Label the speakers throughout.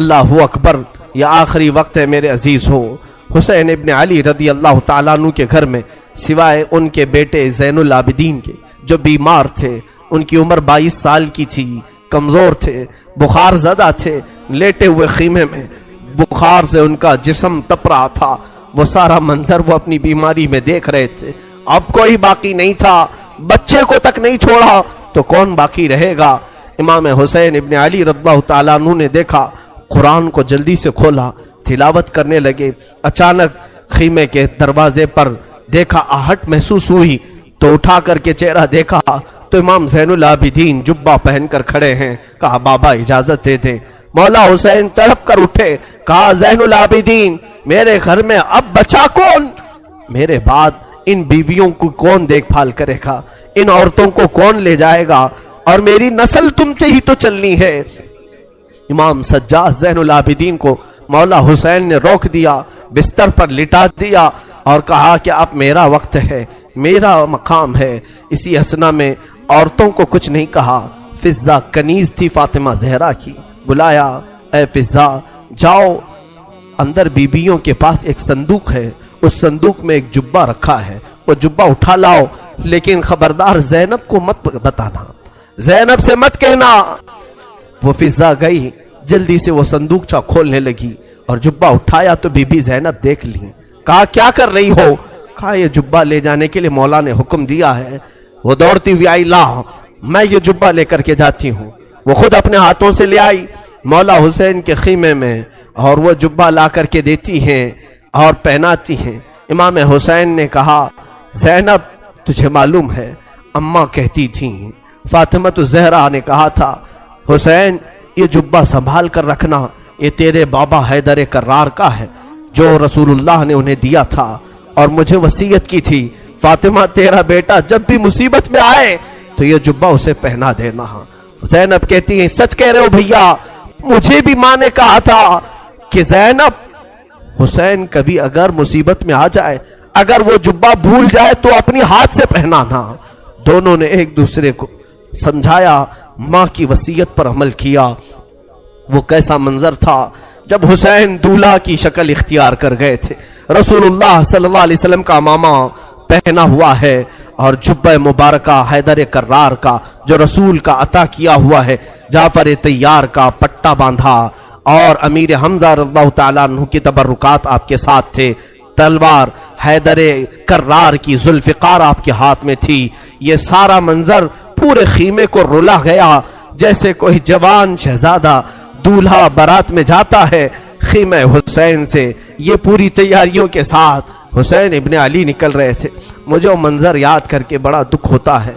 Speaker 1: اللہ اکبر، یہ آخری وقت ہے میرے عزیز ہو۔ حسین ابن علی رضی اللہ تعالیٰ عنہ کے گھر میں سوائے ان کے بیٹے زین العابدین کے جو بیمار تھے، ان کی عمر 22 سال کی تھی، کمزور تھے، بخار زدہ تھے، لیٹے ہوئے خیمے میں بخار سے ان کا جسم تپ رہا تھا، وہ سارا منظر وہ اپنی بیماری میں دیکھ رہے تھے۔ اب کوئی باقی نہیں تھا، بچے کو تک نہیں چھوڑا تو کون باقی رہے گا۔ امام حسین ابن علی رضی اللہ تعالیٰ عنہ نے دیکھا، قرآن کو جلدی سے کھولا، تلاوت کرنے لگے۔ اچانک خیمے کے دروازے پر دیکھا، آہٹ محسوس ہوئی تو اٹھا کر کے چہرہ دیکھا تو امام زین العابدین جبہ پہن کر کھڑے ہیں۔ کہا بابا اجازت دے دیں۔ مولا حسین تڑپ کر اٹھے، کہا زین العابدین میرے گھر میں اب بچا کون؟ میرے بعد ان بیویوں کو کون دیکھ بھال کرے گا؟ ان عورتوں کو کون لے جائے گا؟ اور میری نسل تم سے ہی تو چلنی ہے۔ امام سجاد زین العابدین کو مولا حسین نے روک دیا، بستر پر لٹا دیا اور کہا کہ اب میرا وقت ہے، میرا مقام ہے۔ اسی اسنا میں عورتوں کو کچھ نہیں کہا۔ فضہ کنیز تھی فاطمہ زہرا کی، بلایا، اے فضہ جاؤ، اندر بیبیوں کے پاس ایک صندوق ہے، اس صندوق میں ایک جبہ رکھا ہے، وہ جبہ اٹھا لاؤ، لیکن خبردار زینب کو مت بتانا، زینب سے مت کہنا۔ وہ فضہ گئی، جلدی سے وہ صندوق کھولنے لگی اور جبہ اٹھایا تو بی بی زینب دیکھ لی۔ کہا کیا کر رہی ہو؟ کہا یہ جبہ لے جانے کے لیے مولا نے حکم دیا ہے۔ وہ دوڑتی ہوئی آئی، لا میں یہ جبہ لے کر کے جاتی ہوں۔ وہ خود اپنے ہاتھوں سے لے آئی مولا حسین کے خیمے میں اور وہ جبہ لا کر کے دیتی ہیں اور پہناتی ہیں۔ امام حسین نے کہا زینب تجھے معلوم ہے اماں کہتی تھیں، فاطمہ الزہرا نے کہا تھا حسین یہ جبہ سنبھال کر رکھنا، یہ تیرے بابا حیدر کرار کا ہے جو رسول اللہ نے انہیں دیا تھا، اور مجھے وصیت کی تھی فاطمہ تیرا بیٹا جب بھی مصیبت میں آئے تو یہ جبہ اسے پہنا دینا۔ زینب کہتی ہیں سچ کہہ رہے ہو بھیا، مجھے بھی ماں نے کہا تھا کہ زینب حسین کبھی اگر مصیبت میں آ جائے، اگر وہ جبہ بھول جائے تو اپنی ہاتھ سے پہنانا۔ دونوں نے ایک دوسرے کو سمجھایا، ماں کی وصیت پر عمل کیا۔ وہ کیسا منظر تھا جب حسین دولہا کی شکل اختیار کر گئے تھے، رسول اللہ صلی اللہ علیہ وسلم کا امامہ پہنا ہوا ہے اور جبہ مبارکہ حیدر کرار کا جو رسول کا عطا کیا ہوا ہے، جعفر طیار کا پٹا باندھا، اور امیر حمزہ رضی اللہ تعالیٰ عنہ کی تبرکات آپ کے ساتھ تھے، تلوار حیدر کرار کی ذوالفقار آپ کے ہاتھ میں تھی۔ یہ سارا منظر پورے خیمے کو رلا گیا، جیسے کوئی جوان شہزادہ دولہا بارات میں جاتا ہے خیمہ حسین سے۔ یہ پوری تیاریوں کے ساتھ حسین ابن علی نکل رہے تھے۔ مجھے وہ منظر یاد کر کے بڑا دکھ ہوتا ہے۔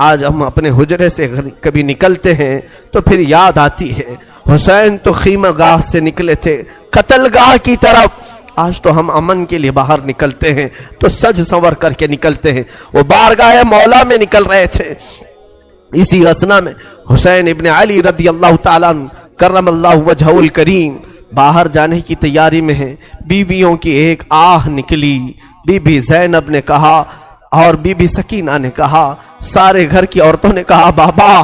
Speaker 1: آج ہم اپنے حجرے سے کبھی نکلتے ہیں تو پھر یاد آتی ہے حسین تو خیمہ گاہ سے نکلے تھے قتل گاہ کی طرف، آج تو ہم امن کے لیے باہر نکلتے ہیں تو سج سنور کر کے نکلتے ہیں، وہ بارگاہ مولا میں نکل رہے تھے۔ اسی اسنا میں حسین ابن علی رضی اللہ تعالیٰ کرم اللہ وجہہ الکریم باہر جانے کی تیاری میں ہیں۔ بیویوں کی ایک آہ نکلی، بی بی زینب نے کہا اور بی بی سکینہ نے کہا، سارے گھر کی عورتوں نے کہا بابا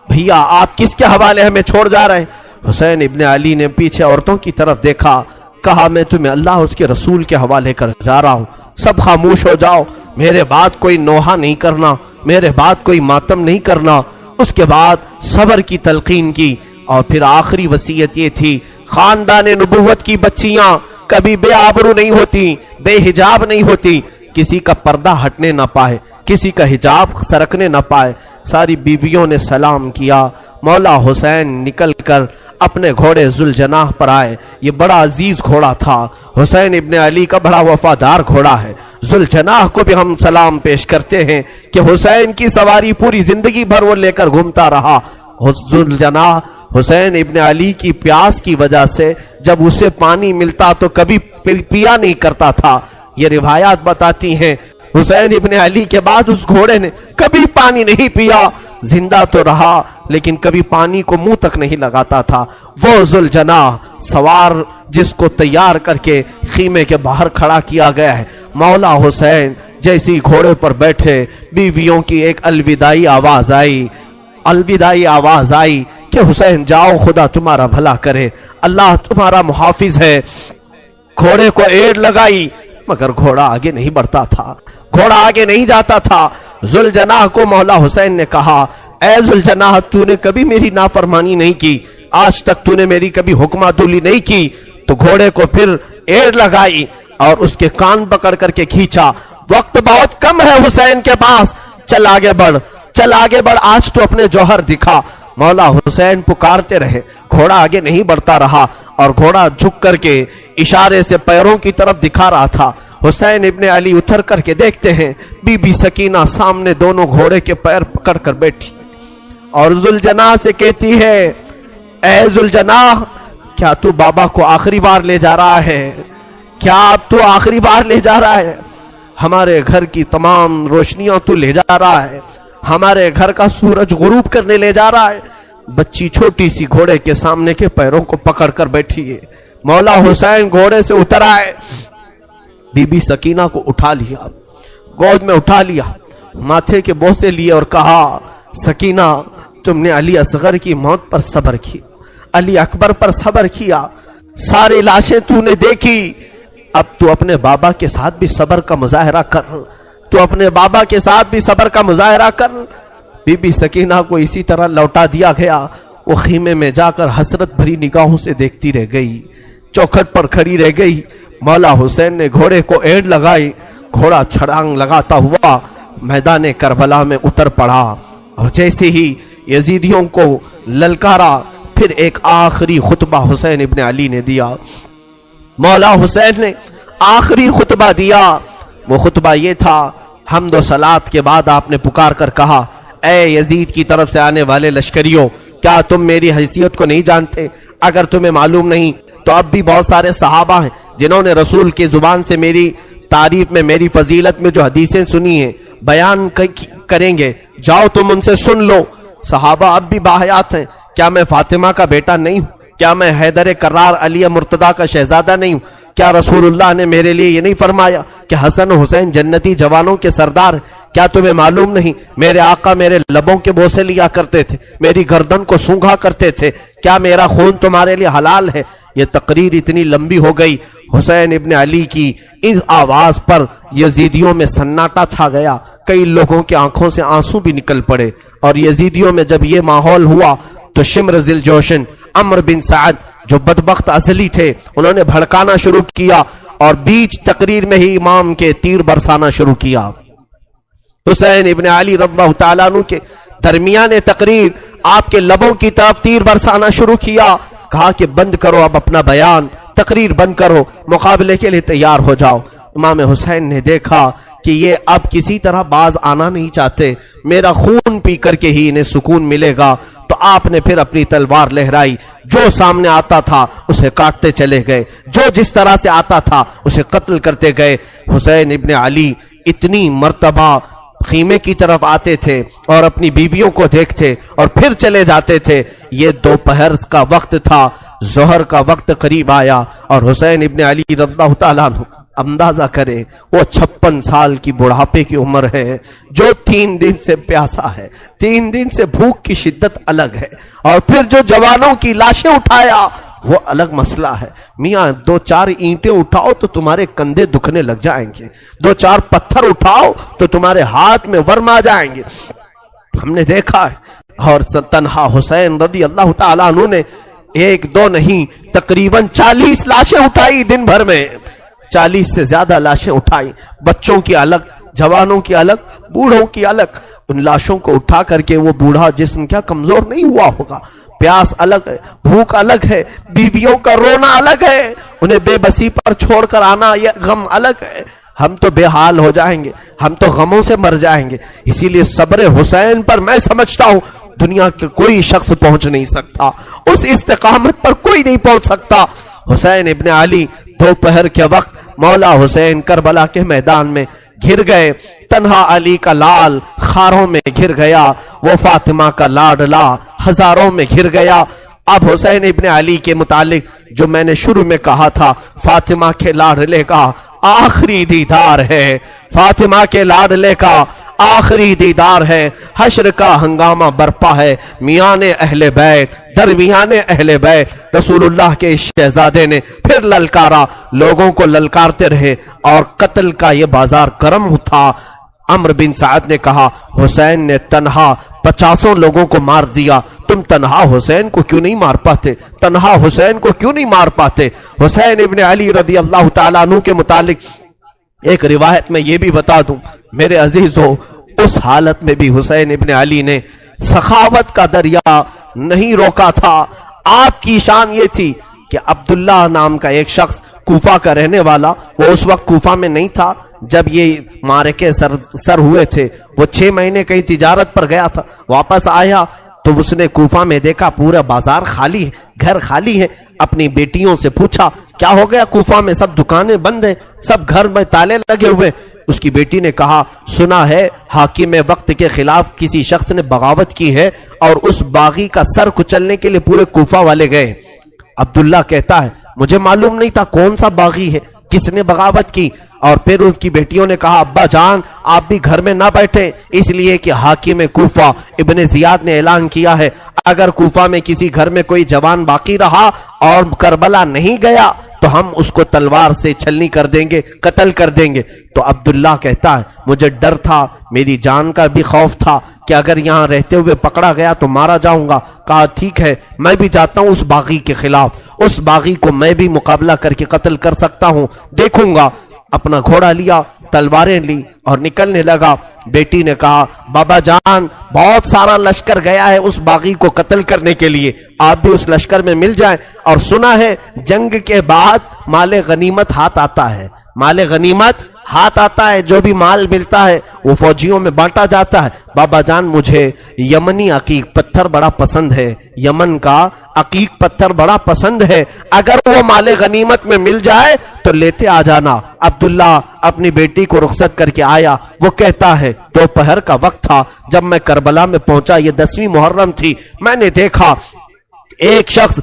Speaker 1: بھیا آپ کس کے حوالے ہمیں چھوڑ جا رہے ہیں؟ حسین ابن علی نے پیچھے عورتوں کی طرف دیکھا، کہا میں تمہیں اللہ اور اس کے رسول کے حوالے کر جا رہا ہوں، سب خاموش ہو جاؤ، میرے بعد کوئی نوحہ نہیں کرنا، میرے بعد کوئی ماتم نہیں کرنا۔ اس کے بعد صبر کی تلقین کی اور پھر آخری وصیت یہ تھی، خاندان نبوت کی بچیاں کبھی بے آبرو نہیں ہوتی، بے حجاب نہیں ہوتی، کسی کا پردہ ہٹنے نہ پائے، کسی کا حجاب سرکنے نہ پائے۔ ساری بیویوں نے سلام کیا، مولا حسین نکل کر اپنے گھوڑے ذوالجناح پر آئے۔ یہ بڑا عزیز گھوڑا تھا، حسین ابن علی کا بڑا وفادار گھوڑا ہے۔ ذوالجناح کو بھی ہم سلام پیش کرتے ہیں کہ حسین کی سواری پوری زندگی بھر وہ لے کر گھومتا رہا۔ ذوالجناح حسین ابن علی کی پیاس کی وجہ سے جب اسے پانی ملتا تو کبھی پیا نہیں کرتا تھا۔ یہ روایات بتاتی ہیں حسین ابن علی کے بعد اس گھوڑے نے کبھی پانی نہیں پیا، زندہ تو رہا لیکن کبھی پانی کو منہ تک نہیں لگاتا تھا۔ وہ ذوالجناح سوار جس کو تیار کر کے خیمے کے باہر کھڑا کیا گیا ہے، مولا حسین جیسی گھوڑے پر بیٹھے، بیویوں کی ایک الوداعی آواز آئی، الوداعی آواز آئی کہ حسین جاؤ خدا تمہارا بھلا کرے، اللہ تمہارا محافظ ہے۔ گھوڑے کو ایڑ لگائی مگر گھوڑا آگے نہیں بڑھتا تھا، گھوڑا آگے نہیں جاتا تھا۔ ذوالجناح کو مولا حسین نے کہا اے ذوالجناح تو نے کبھی میری نافرمانی نہیں کی، آج تک تو نے میری کبھی حکمہ دولی نہیں کی۔ تو گھوڑے کو پھر ایڑ لگائی اور اس کے کان پکڑ کر کے کھینچا، وقت بہت کم ہے حسین کے پاس، چل آگے بڑھ، چل آگے بڑھ، آج تو اپنے جوہر دکھا۔ مولا حسین پکارتے رہے، گھوڑا آگے نہیں بڑھتا رہا اور گھوڑا جھک کر کے اشارے سے پیروں کی طرف دکھا رہا تھا۔ حسین ابن علی اتر کر کے دیکھتے ہیں بی بی سکینہ سامنے دونوں گھوڑے کے پیر پکڑ کر بیٹھی اور ذوالجناح سے کہتی ہے اے ذوالجناح کیا تو بابا کو آخری بار لے جا رہا ہے؟ کیا تو آخری بار لے جا رہا ہے؟ ہمارے گھر کی تمام روشنیاں تو لے جا رہا ہے، ہمارے گھر کا سورج غروب کرنے لے جا رہا ہے۔ بچی چھوٹی سی گھوڑے کے سامنے کے پیروں کو پکڑ کر بیٹھی ہے۔ مولا حسین گھوڑے سے اتر آئے، بی بی سکینہ کو اٹھا لیا، گود میں اٹھا لیا، ماتھے کے بوسے لیے اور کہا سکینہ تم نے علی اصغر کی موت پر صبر کیا، علی اکبر پر صبر کیا، ساری لاشیں تو نے دیکھی، اب تو اپنے بابا کے ساتھ بھی صبر کا مظاہرہ کر، تو اپنے بابا کے ساتھ بھی صبر کا مظاہرہ کر۔ بی بی سکینہ کو اسی طرح لوٹا دیا گیا، وہ خیمے میں جا کر حسرت بھری نگاہوں سے دیکھتی رہ گئی، چوکھٹ پر کھڑی رہ گئی۔ مولا حسین نے گھوڑے کو ایڑ لگائی، گھوڑا چھڑانگ لگاتا ہوا میدان کربلا میں اتر پڑا اور جیسے ہی یزیدیوں کو للکارا پھر ایک آخری خطبہ حسین ابن علی نے دیا۔ مولا حسین نے آخری خطبہ دیا، وہ خطبہ یہ تھا، حمد و صلات کے بعد آپ نے پکار کر کہا اے یزید کی طرف سے آنے والے لشکریوں کیا تم میری حیثیت کو نہیں جانتے؟ اگر تمہیں معلوم نہیں تو اب بھی بہت سارے صحابہ ہیں جنہوں نے رسول کی زبان سے میری تعریف میں، میری فضیلت میں جو حدیثیں سنی ہیں بیان کریں گے، جاؤ تم ان سے سن لو۔ صحابہ اب بھی باحیات ہیں، کیا میں فاطمہ کا بیٹا نہیں ہوں؟ کیا میں حیدر کرار علی مرتضیٰ کا شہزادہ نہیں ہوں؟ کیا رسول اللہ نے میرے لیے یہ نہیں فرمایا کہ حسن و حسین جنتی جوانوں کے سردار ہیں؟ کیا تمہیں معلوم نہیں میرے آقا میرے لبوں کے بوسے لیا کرتے تھے، میری گردن کو سونگھا کرتے تھے؟ کیا میرا خون تمہارے لیے حلال ہے؟ یہ تقریر اتنی لمبی ہو گئی، حسین ابن علی کی اس آواز پر یزیدیوں میں سناٹا چھا گیا، کئی لوگوں کی آنکھوں سے آنسو بھی نکل پڑے، اور یزیدیوں میں جب یہ ماحول ہوا تو شمر ذی الجوشن عمرو بن سعد جو بدبخت ازلی تھے انہوں نے بھڑکانا شروع کیا اور بیچ تقریر میں ہی امام کے تیر برسانا شروع کیا۔ حسین ابن علی رضی اللہ تعالیٰ عنہ کے درمیان تقریر آپ کے لبوں کی طرف تیر برسانا شروع کیا، کہا کہ بند کرو اب اپنا بیان، تقریر بند کرو، مقابلے کے لیے تیار ہو جاؤ۔ امام حسین نے دیکھا کہ یہ اب کسی طرح باز آنا نہیں چاہتے، میرا خون پی کر کے ہی انہیں سکون ملے گا، تو آپ نے پھر اپنی تلوار لہرائی، جو سامنے آتا تھا اسے کاٹتے چلے گئے، جو جس طرح سے آتا تھا اسے قتل کرتے گئے۔ حسین ابن علی اتنی مرتبہ خیمے کی طرف آتے تھے اور اپنی بیویوں کو دیکھتے اور پھر چلے جاتے تھے۔ یہ دوپہر کا وقت تھا، ظہر کا وقت قریب آیا اور حسین ابن علی رضی اللہ تعالیٰ عنہ اندازہ کرے وہ 56 سال کی بڑھاپے کی عمر ہے، جو 3 دن سے پیاسا ہے، 3 دن سے بھوک کی شدت الگ ہے، اور پھر جو جوانوں کی لاشیں اٹھایا وہ الگ مسئلہ ہے۔ میاں 2-4 اینٹیں اٹھاؤ تو تمہارے کندھے دکھنے لگ جائیں گے، 2-4 پتھر اٹھاؤ تو تمہارے ہاتھ میں ورم آ جائیں گے۔ ہم نے دیکھا ہے، اور تنہا حسین رضی اللہ تعالیٰ عنہ نے 1-2 نہیں تقریباً 40 لاشیں اٹھائی دن بھر میں، 40 سے زیادہ لاشیں اٹھائی، بچوں کی الگ، جوانوں کی الگ، بوڑھوں کی الگ۔ ان لاشوں کو اٹھا کر کے وہ بوڑھا جسم کیا کمزور نہیں ہوا ہوگا؟ پیاس الگ ہے، بھوک الگ ہے، بیویوں کا رونا الگ ہے، انہیں بے بسی پر چھوڑ کر آنا یہ غم الگ ہے۔ ہم تو بے حال ہو جائیں گے، ہم تو غموں سے مر جائیں گے۔ اسی لیے صبر حسین پر میں سمجھتا ہوں دنیا کے کوئی شخص پہنچ نہیں سکتا، اس استقامت پر کوئی نہیں پہنچ سکتا۔ حسین ابن علی دوپہر کے وقت مولا حسین کربلا کے میدان میں گر گئے، تنہا علی کا لال خاروں میں گر گیا، وہ فاطمہ کا لاڈلا ہزاروں میں گر گیا۔ اب حسین ابن علی کے متعلق جو میں نے شروع میں کہا تھا، فاطمہ کے لاڈلے کا آخری دیدار ہے، فاطمہ کے لاڈلے کا آخری دیدار ہے، حشر کا ہنگامہ برپا ہے، میان اہل بیت درمیان اہل بیت رسول اللہ کے شہزادے نے پھر للکارا، لوگوں کو للکارتے رہے اور قتل کا یہ بازار گرم تھا۔ عمرو بن سعد نے کہا حسین نے تنہا 50 لوگوں کو مار دیا، تم تنہا حسین کو کیوں نہیں مار پاتے؟ تنہا حسین کو کیوں نہیں مار پاتے؟ حسین ابن علی رضی اللہ تعالیٰ عنہ کے متعلق ایک روایت میں یہ بھی بتا دوں میرے عزیزو، اس حالت میں بھی حسین ابن علی نے سخاوت کا دریا نہیں روکا تھا۔ آپ کی شان یہ تھی کہ عبداللہ نام کا ایک شخص کوفہ کا رہنے والا، وہ اس وقت کوفہ میں نہیں تھا جب یہ معرکے سر ہوئے تھے، وہ 6 مہینے کہیں تجارت پر گیا تھا، واپس آیا تو اس نے کوفہ میں دیکھا پورا بازار خالی ہے، گھر خالی ہے۔ اپنی بیٹیوں سے پوچھا کیا ہو گیا، کوفہ میں سب دکانیں بند ہیں، سب گھر میں تالے لگے ہوئے۔ اس کی بیٹی نے کہا سنا ہے حاکم وقت کے خلاف کسی شخص نے بغاوت کی ہے اور اس باغی کا سر کچلنے کے لیے پورے کوفہ والے گئے۔ عبداللہ کہتا ہے مجھے معلوم نہیں تھا کون سا باغی ہے، کس نے بغاوت کی۔ اور پھر ان کی بیٹیوں نے کہا ابا جان آپ بھی گھر میں نہ بیٹھیں، اس لیے کہ حاکم کوفہ ابن زیاد نے اعلان کیا ہے اگر کوفہ میں کسی گھر میں کوئی جوان باقی رہا اور کربلا نہیں گیا تو ہم اس کو تلوار سے چھلنی کر دیں گے، قتل کر دیں گے۔ تو عبداللہ کہتا ہے مجھے ڈر تھا، میری جان کا بھی خوف تھا کہ اگر یہاں رہتے ہوئے پکڑا گیا تو مارا جاؤں گا۔ کہا ٹھیک ہے میں بھی جاتا ہوں اس باغی کے خلاف، اس باغی کو میں بھی مقابلہ کر کے قتل کر سکتا ہوں، دیکھوں گا۔ اپنا گھوڑا لیا، تلواریں لی اور نکلنے لگا۔ بیٹی نے کہا بابا جان بہت سارا لشکر گیا ہے اس باغی کو قتل کرنے کے لیے، آپ بھی اس لشکر میں مل جائیں، اور سنا ہے جنگ کے بعد مال غنیمت ہاتھ آتا ہے، مال غنیمت ہاتھ آتا ہے، جو بھی مال ملتا ہے وہ فوجیوں میں بانٹا جاتا ہے۔ بابا جان مجھے یمنی عقیق پتھر بڑا پسند ہے، یمن کا عقیق پتھر بڑا پسند ہے، اگر وہ مال غنیمت میں مل جائے تو لیتے آ جانا۔ عبداللہ اپنی بیٹی کو رخصت کر کے آیا، وہ کہتا ہے دوپہر کا وقت تھا جب میں کربلا میں پہنچا، یہ 10ویں محرم تھی، میں نے دیکھا ایک شخص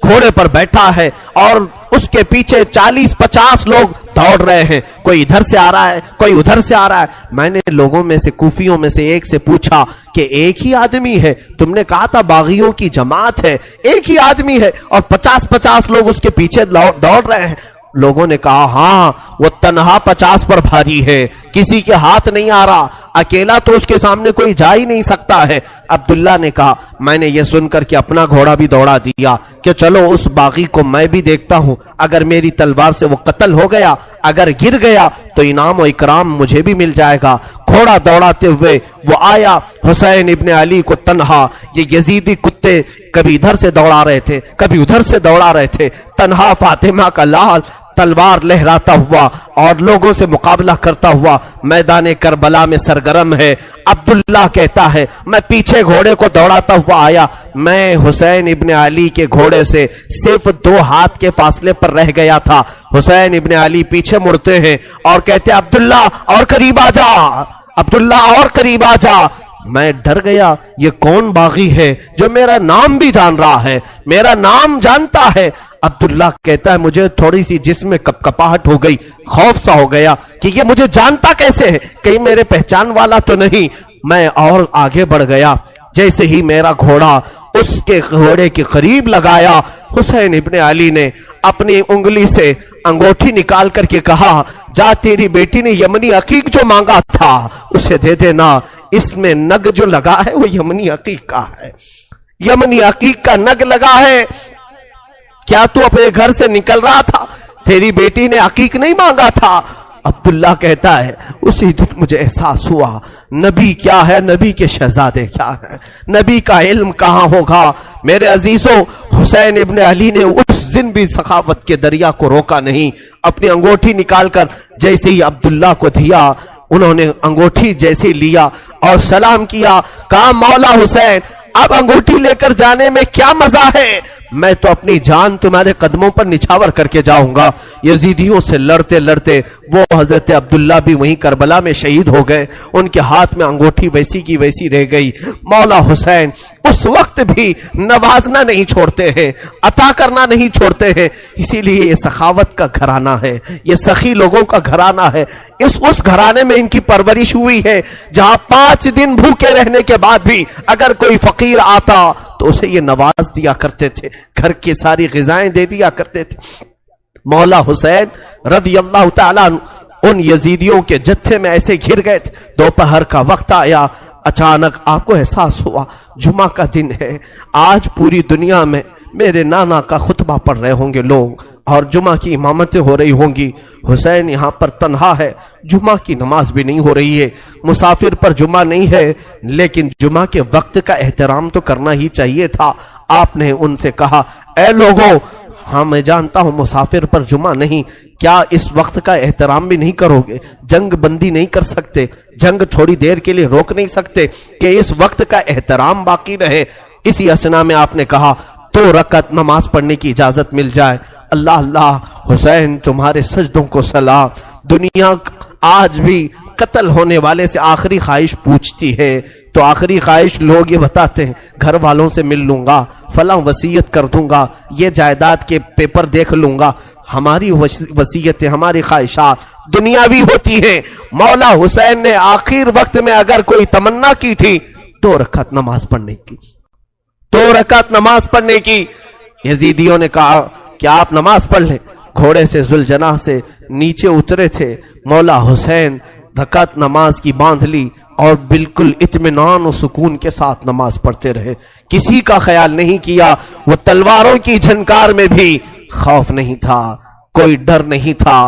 Speaker 1: گھوڑے پر بیٹھا ہے اور اس کے پیچھے 40-50 لوگ دوڑ رہے ہیں، کوئی ادھر سے آ رہا ہے کوئی ادھر سے آ رہا ہے۔ میں نے لوگوں میں سے کوفیوں میں سے ایک سے پوچھا کہ ایک ہی آدمی ہے؟ تم نے کہا تھا باغیوں کی جماعت ہے، ایک ہی آدمی ہے اور 50-50 لوگ اس کے پیچھے دوڑ رہے ہیں۔ لوگوں نے کہا ہاں وہ تنہا 50 پر بھاری ہے، کسی کے ہاتھ نہیں آ رہا، اکیلا تو اس کے سامنے کوئی جا ہی نہیں سکتا ہے۔ عبداللہ نے کہا میں نے یہ سن کر کے اپنا گھوڑا بھی دوڑا دیا کہ چلو اس باغی کو میں بھی دیکھتا ہوں، اگر میری تلوار سے وہ قتل ہو گیا، اگر گر گیا تو انعام و اکرام مجھے بھی مل جائے گا۔ گھوڑا دوڑاتے ہوئے وہ آیا، حسین ابن علی کو تنہا، یہ یزیدی کتے کبھی ادھر سے دوڑا رہے تھے کبھی ادھر سے دوڑا رہے تھے، تنہا فاطمہ کا لال تلوار لہراتا ہوا اور لوگوں سے مقابلہ کرتا ہوا میدان کربلا میں سرگرم ہے۔ عبداللہ کہتا ہے میں پیچھے گھوڑے کو دوڑاتا ہوا آیا، میں حسین ابن علی کے گھوڑے سے صرف 2 ہاتھ کے فاصلے پر رہ گیا تھا۔ حسین ابن علی پیچھے مڑتے ہیں اور کہتے عبداللہ اور قریب آ جا، عبداللہ اور قریب آ جا۔ میں ڈر گیا یہ کون باغی ہے جو میرا نام بھی جان رہا ہے، میرا نام جانتا ہے۔ عبداللہ کہتا ہے مجھے تھوڑی سی جسم میں کپکپاہٹ ہو گئی، خوف سا ہو گیا کہ یہ مجھے جانتا کیسے ہے، کہیں میرے پہچان والا تو نہیں۔ میں اور آگے بڑھ گیا، جیسے ہی میرا گھوڑا اس کے گھوڑے کے قریب لگایا، حسین ابن علی نے اپنی انگلی سے انگوٹھی نکال کر کے کہا جا تیری بیٹی نے یمنی عقیق جو مانگا تھا اسے دے دینا، اس میں نگ جو لگا ہے وہ یمنی عقیق کا ہے، یمنی عقیق کا نگ لگا ہے۔ کیا تو اپنے گھر سے نکل رہا تھا؟ تیری بیٹی نے عقیق نہیں مانگا تھا۔ عبداللہ کہتا ہے اسی دن مجھے احساس ہوا نبی کیا ہے، نبی کے شہزادے کیا ہے، نبی کا علم کہاں ہوگا۔ میرے عزیزوں حسین ابن علی نے اس دن بھی سخاوت کے دریا کو روکا نہیں، اپنی انگوٹھی نکال کر جیسے ہی عبداللہ کو دیا، انہوں نے انگوٹھی جیسے لیا اور سلام کیا، کہا مولا حسین اب انگوٹھی لے کر جانے میں کیا مزہ ہے، میں تو اپنی جان تمہارے قدموں پر نچھاور کر کے جاؤں گا۔ یزیدیوں سے لڑتے لڑتے وہ حضرت عبداللہ بھی وہیں کربلا میں شہید ہو گئے، ان کے ہاتھ میں انگوٹھی ویسی کی ویسی رہ گئی۔ مولا حسین اس وقت بھی نوازنا نہیں چھوڑتے ہیں، عطا کرنا نہیں چھوڑتے ہیں، اسی لیے یہ سخاوت کا گھرانہ ہے، یہ سخی لوگوں کا گھرانہ ہے۔ اس گھرانے میں ان کی پرورش ہوئی ہے جہاں 5 دن بھوکے رہنے کے بعد بھی اگر کوئی فقیر آتا تو اسے یہ نواز دیا کرتے تھے، گھر کی ساری غذائیں دے دیا کرتے تھے۔ مولا حسین رضی اللہ تعالیٰ ان یزیدیوں کے جتھے میں ایسے گھر گئے تھے۔ دوپہر کا وقت آیا، اچانک آپ کو احساس ہوا جمعہ کا دن ہے، آج پوری دنیا میں میرے نانا کا خطبہ پڑھ رہے ہوں گے لوگ اور جمعہ کی امامتیں ہو رہی ہوں گی، حسین یہاں پر تنہا ہے، جمعہ کی نماز بھی نہیں ہو رہی ہے، مسافر پر جمعہ نہیں ہے، لیکن جمعہ کے وقت کا احترام تو کرنا ہی چاہیے تھا۔ آپ نے ان سے کہا، اے لوگوں، ہاں میں جانتا ہوں مسافر پر جمعہ نہیں، کیا اس وقت کا احترام بھی نہیں کرو گے؟ جنگ بندی نہیں کر سکتے، جنگ تھوڑی دیر کے لیے روک نہیں سکتے کہ اس وقت کا احترام باقی رہے؟ اسی اسنا میں آپ نے کہا 2 رکعت نماز پڑھنے کی اجازت مل جائے۔ اللہ اللہ، حسین تمہارے سجدوں کو سلام۔ دنیا آج بھی قتل ہونے والے سے آخری خواہش پوچھتی ہے تو آخری خواہش لوگ یہ بتاتے ہیں، گھر والوں سے مل لوں گا، فلاں وصیت کر دوں گا، یہ جائیداد کے پیپر دیکھ لوں گا۔ ہماری وصیتیں، ہماری خواہشات دنیاوی ہوتی ہیں۔ مولا حسین نے آخر وقت میں اگر کوئی تمنا کی تھی 2 رکعت نماز پڑھنے کی، 2 رکعت نماز پڑھنے کی۔ یزیدیوں نے کہا کہ آپ نماز پڑھ لیں۔ گھوڑے سے ذوالجناح سے نیچے اترے تھے، مولا حسین رکعت نماز کی باندھ لی اور بالکل اطمینان و سکون کے ساتھ نماز پڑھتے رہے۔ کسی کا خیال نہیں کیا، وہ تلواروں کی جھنکار میں بھی خوف نہیں تھا، کوئی ڈر نہیں تھا۔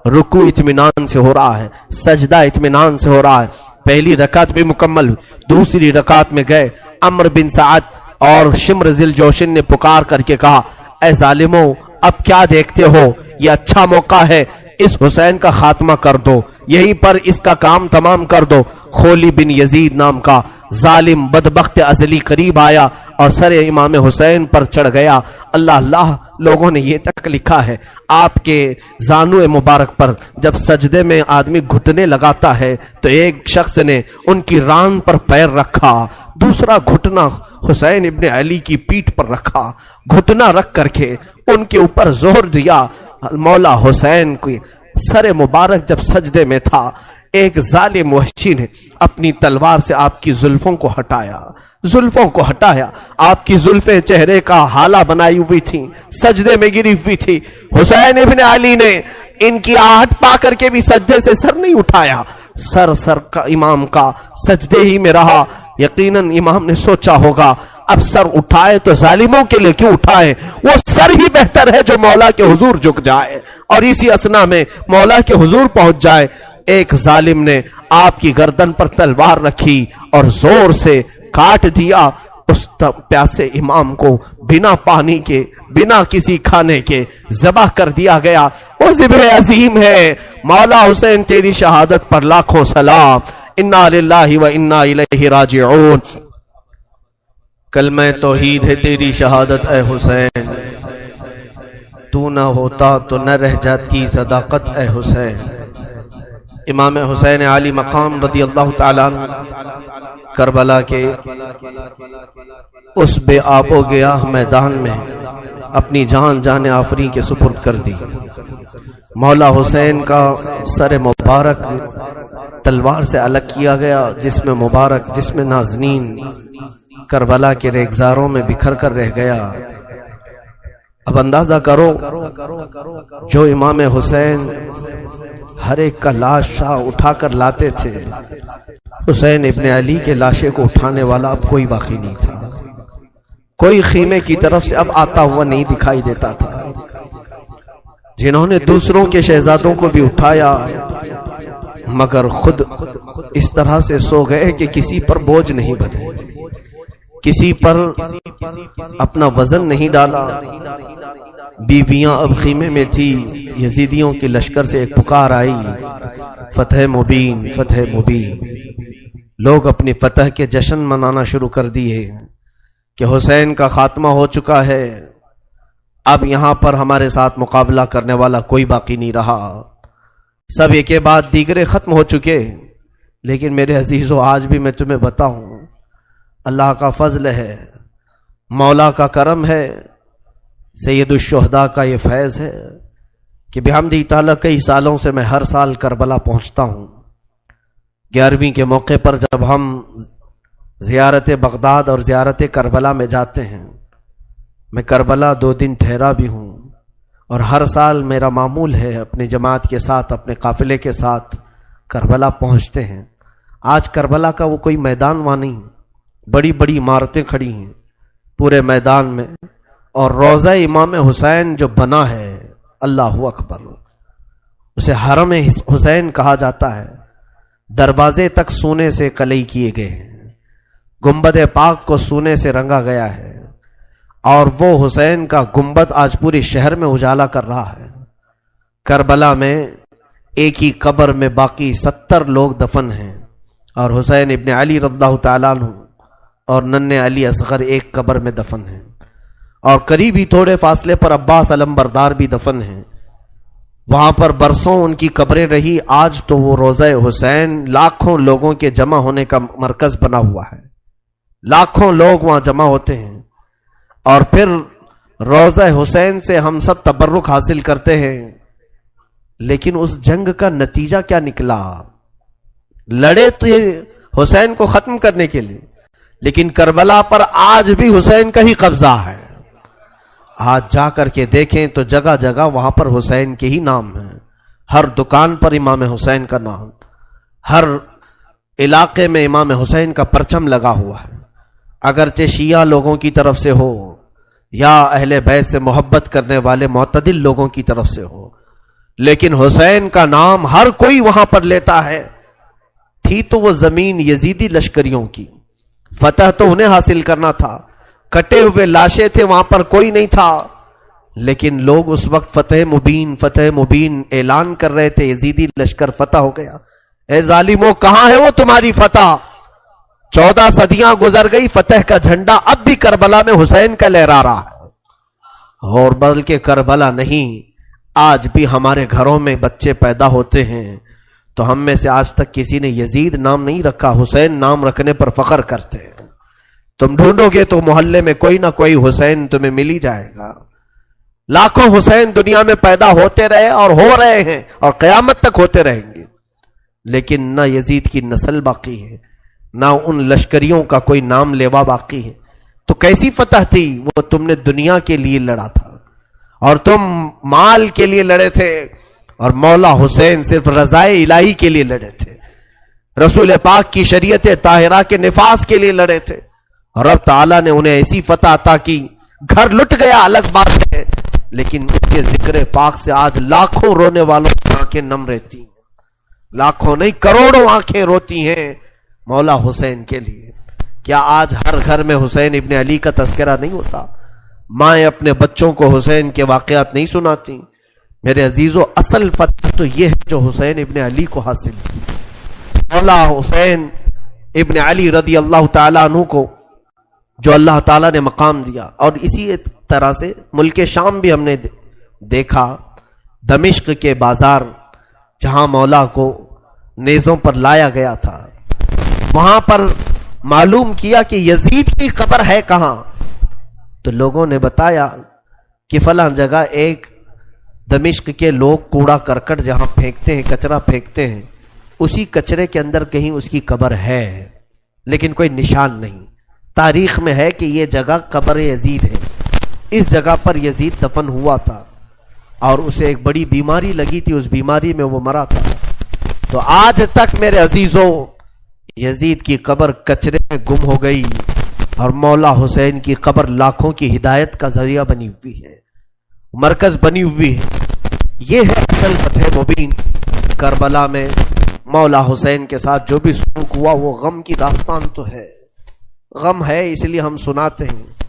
Speaker 1: رکوع اطمینان سے ہو رہا ہے، سجدہ اطمینان سے ہو رہا ہے۔ پہلی رکعت بھی مکمل ہوئی، دوسری رکعت میں گئے۔ عمرو بن سعد اور شمر ذی الجوشن نے پکار کر کے کہا، اے ظالموں، اب کیا دیکھتے ہو؟ یہ اچھا موقع ہے، اس حسین کا خاتمہ کر دو، یہیں پر اس کا کام تمام کر دو۔ خولی بن یزید نام کا ظالم بدبخت ازلی قریب آیا اور سر امام حسین پر چڑھ گیا۔ اللہ اللہ، لوگوں نے یہ تک لکھا ہے آپ کے زانو مبارک پر جب سجدے میں آدمی گھٹنے لگاتا ہے تو ایک شخص نے ان کی ران پر پیر رکھا، دوسرا گھٹنا حسین ابن علی کی پیٹھ پر رکھا، گھٹنا رکھ کر کے ان کے اوپر زور دیا۔ مولا حسین کی سر مبارک جب سجدے میں تھا، ایک ظالم وحشی نے اپنی تلوار سے آپ کی زلفوں کو ہٹایا، آپ کی زلفیں چہرے کا حالہ بنائی ہوئی تھیں، سجدے میں گری ہوئی تھی۔ حسین ابن علی نے ان کی آہٹ پا کر کے بھی سجدے سے سر نہیں اٹھایا، سر کا امام کا سجدے ہی میں رہا۔ یقیناً امام نے سوچا ہوگا اب سر اٹھائے تو ظالموں کے لیے کیوں اٹھائے، وہ سر ہی بہتر ہے جو مولا کے حضور جھک جائے اور اسی اسنا میں مولا کے حضور پہنچ جائے۔ ایک ظالم نے آپ کی گردن پر تلوار رکھی اور زور سے کاٹ دیا۔ اس پیاسے امام کو بنا پانی کے، بنا کسی کھانے کے ذبح کر دیا گیا۔ وہ ذبح عظیم ہے۔ مولا حسین تیری شہادت پر لاکھوں سلام۔ انا للہ و انا الیہ راجعون۔ کلمہ توحید ہے تیری شہادت اے حسین، تو نہ ہوتا تو نہ رہ جاتی صداقت اے حسین۔ امام حسین علی مقام رضی اللہ تعالیٰ کربلا کے اس بے آب و گیاہ میدان میں اپنی جان آفریں کے سپرد کر دی۔ مولا حسین کا سر مبارک تلوار سے الگ کیا گیا، جسم مبارک، جسم نازنین کربلا کے ریگزاروں میں بکھر کر رہ گیا۔ اب اندازہ کرو جو امام حسین ہر ایک کا لاش اٹھا کر لاتے تھے، حسین ابن علی کے لاشے کو اٹھانے والا اب کوئی باقی نہیں تھا، کوئی خیمے کی طرف سے اب آتا ہوا نہیں دکھائی دیتا تھا۔ جنہوں نے دوسروں کے شہزادوں کو بھی اٹھایا مگر خود اس طرح سے سو گئے کہ کسی پر بوجھ نہیں بنے، کسی پر اپنا وزن نہیں ڈالا۔ بیویاں اب خیمے میں تھی۔ یزیدیوں کے لشکر سے ایک پکار آئی، فتح مبین، فتح مبین۔ لوگ اپنی فتح کے جشن منانا شروع کر دیے کہ حسین کا خاتمہ ہو چکا ہے، اب یہاں پر ہمارے ساتھ مقابلہ کرنے والا کوئی باقی نہیں رہا، سب ایک کے بعد دیگرے ختم ہو چکے۔ لیکن میرے عزیزو، آج بھی میں تمہیں بتاؤں، اللہ کا فضل ہے، مولا کا کرم ہے، سید الشہداء کا یہ فیض ہے کہ بحمدہ تعالیٰ کئی سالوں سے میں ہر سال کربلا پہنچتا ہوں۔ 11ویں کے موقع پر جب ہم زیارت بغداد اور زیارت کربلا میں جاتے ہیں، میں کربلا 2 دن ٹھہرا بھی ہوں، اور ہر سال میرا معمول ہے اپنے جماعت کے ساتھ، اپنے قافلے کے ساتھ کربلا پہنچتے ہیں۔ آج کربلا کا وہ کوئی میدان وہاں نہیں، بڑی بڑی عمارتیں کھڑی ہیں پورے میدان میں، اور روضہ امام حسین جو بنا ہے، اللہ اکبر، اسے حرم حسین کہا جاتا ہے۔ دروازے تک سونے سے کلئی کیے گئے ہیں، گنبد پاک کو سونے سے رنگا گیا ہے، اور وہ حسین کا گنبد آج پورے شہر میں اجالا کر رہا ہے۔ کربلا میں ایک ہی قبر میں باقی 70 لوگ دفن ہیں، اور حسین ابن علی رضی اللہ تعالیٰ عنہ اور ننھے علی اصغر ایک قبر میں دفن ہیں، اور قریب ہی تھوڑے فاصلے پر عباس علمبردار بھی دفن ہیں۔ وہاں پر برسوں ان کی قبریں رہی، آج تو وہ روضہ حسین لاکھوں لوگوں کے جمع ہونے کا مرکز بنا ہوا ہے، لاکھوں لوگ وہاں جمع ہوتے ہیں، اور پھر روضہ حسین سے ہم سب تبرک حاصل کرتے ہیں۔ لیکن اس جنگ کا نتیجہ کیا نکلا؟ لڑے تو حسین کو ختم کرنے کے لیے، لیکن کربلا پر آج بھی حسین کا ہی قبضہ ہے۔ آج جا کر کے دیکھیں تو جگہ جگہ وہاں پر حسین کے ہی نام ہیں، ہر دکان پر امام حسین کا نام، ہر علاقے میں امام حسین کا پرچم لگا ہوا ہے، اگرچہ شیعہ لوگوں کی طرف سے ہو یا اہل بیت سے محبت کرنے والے معتدل لوگوں کی طرف سے ہو، لیکن حسین کا نام ہر کوئی وہاں پر لیتا ہے۔ تھی تو وہ زمین یزیدی لشکریوں کی، فتح تو انہیں حاصل کرنا تھا، کٹے ہوئے لاشیں تھے، وہاں پر کوئی نہیں تھا، لیکن لوگ اس وقت فتح مبین اعلان کر رہے تھے، یزیدی لشکر فتح ہو گیا۔ اے ظالموں، کہاں ہے وہ تمہاری فتح؟ 14 صدیاں گزر گئی، فتح کا جھنڈا اب بھی کربلا میں حسین کا لہرا رہا ہے۔ اور بلکہ کربلا نہیں، آج بھی ہمارے گھروں میں بچے پیدا ہوتے ہیں تو ہم میں سے آج تک کسی نے یزید نام نہیں رکھا، حسین نام رکھنے پر فخر کرتے ہیں۔ تم ڈھونڈو گے تو محلے میں کوئی نہ کوئی حسین تمہیں مل ہی جائے گا۔ لاکھوں حسین دنیا میں پیدا ہوتے رہے اور ہو رہے ہیں اور قیامت تک ہوتے رہیں گے، لیکن نہ یزید کی نسل باقی ہے، نہ ان لشکریوں کا کوئی نام لیوا باقی ہے۔ تو کیسی فتح تھی؟ وہ تم نے دنیا کے لیے لڑا تھا، اور تم مال کے لیے لڑے تھے، اور مولا حسین صرف رضائے الہی کے لیے لڑے تھے، رسول پاک کی شریعت طاہرہ کے نفاذ کے لیے لڑے تھے، اور رب تعالیٰ نے انہیں ایسی فتح عطا کی، گھر لٹ گیا الگ بات ہے، لیکن ان کے ذکر پاک سے آج لاکھوں رونے والوں کی آنکھیں نم رہتی ہیں، لاکھوں نہیں کروڑوں آنکھیں روتی ہیں مولا حسین کے لیے۔ کیا آج ہر گھر میں حسین ابن علی کا تذکرہ نہیں ہوتا؟ مائیں اپنے بچوں کو حسین کے واقعات نہیں سناتی؟ میرے عزیزو، اصل فتح تو یہ ہے جو حسین ابن علی کو حاصل کی۔ مولا حسین ابن علی رضی اللہ تعالیٰ عنہ کو جو اللہ تعالیٰ نے مقام دیا، اور اسی طرح سے ملک شام بھی ہم نے دیکھا، دمشق کے بازار جہاں مولا کو نیزوں پر لایا گیا تھا، وہاں پر معلوم کیا کہ یزید کی قبر ہے کہاں، تو لوگوں نے بتایا کہ فلاں جگہ ایک دمشق کے لوگ کوڑا کرکٹ جہاں پھینکتے ہیں، کچرا پھینکتے ہیں، اسی کچرے کے اندر کہیں اس کی قبر ہے، لیکن کوئی نشان نہیں۔ تاریخ میں ہے کہ یہ جگہ قبر یزید ہے، اس جگہ پر یزید دفن ہوا تھا، اور اسے ایک بڑی بیماری لگی تھی، اس بیماری میں وہ مرا تھا۔ تو آج تک میرے عزیزوں، یزید کی قبر کچرے میں گم ہو گئی، اور مولا حسین کی قبر لاکھوں کی ہدایت کا ذریعہ بنی ہوئی ہے، مرکز بنی ہوئی ہے۔ یہ ہے اصل فتح مبین۔ کربلا میں مولا حسین کے ساتھ جو بھی سلوک ہوا وہ غم کی داستان تو ہے، غم ہے اس لیے ہم سناتے ہیں۔